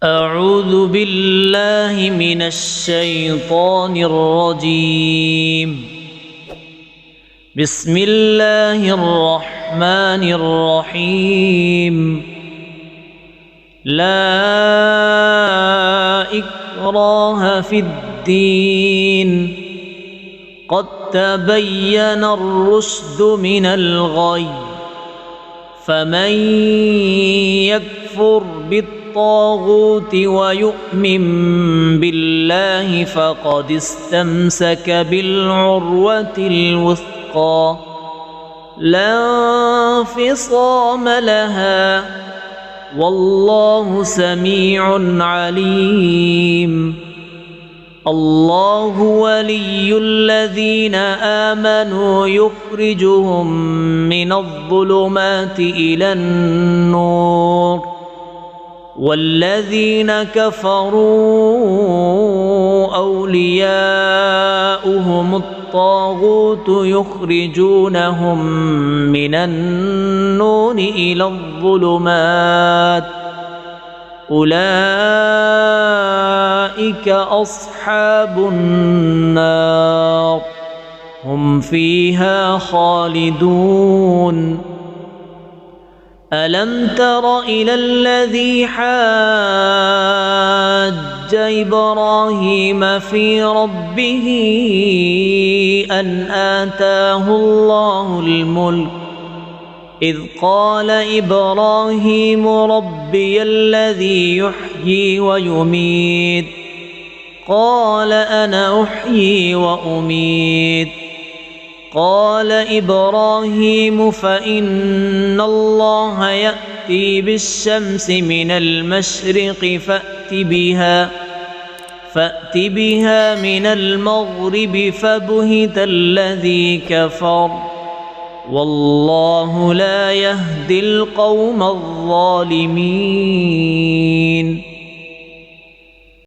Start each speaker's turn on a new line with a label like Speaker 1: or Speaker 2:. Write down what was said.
Speaker 1: أعوذ بالله من الشيطان الرجيم. بسم الله الرحمن الرحيم. لا إكراه في الدين، قد تبين الرشد من الغي، فمن يكفر بالطاغوت ويؤمن بالله فقد استمسك بالعروة الوثقى لا انفصام لها، والله سميع عليم. الله ولي الذين آمنوا يخرجهم من الظلمات إلى النور، والذين كفروا أولياؤهم الطاغوت يخرجونهم من النور إلى الظلمات، أولئك أصحاب النار هم فيها خالدون. ألم تر إلى الذي حاج إبراهيم في ربه أن آتاه الله الملك، إذ قال إبراهيم ربي الذي يحيي ويميت، قال أنا أحيي وأميت. قال إبراهيم فإن الله يأتي بالشمس من المشرق فأت بها من المغرب فبهت الذي كفر، والله لا يهدي القوم الظالمين.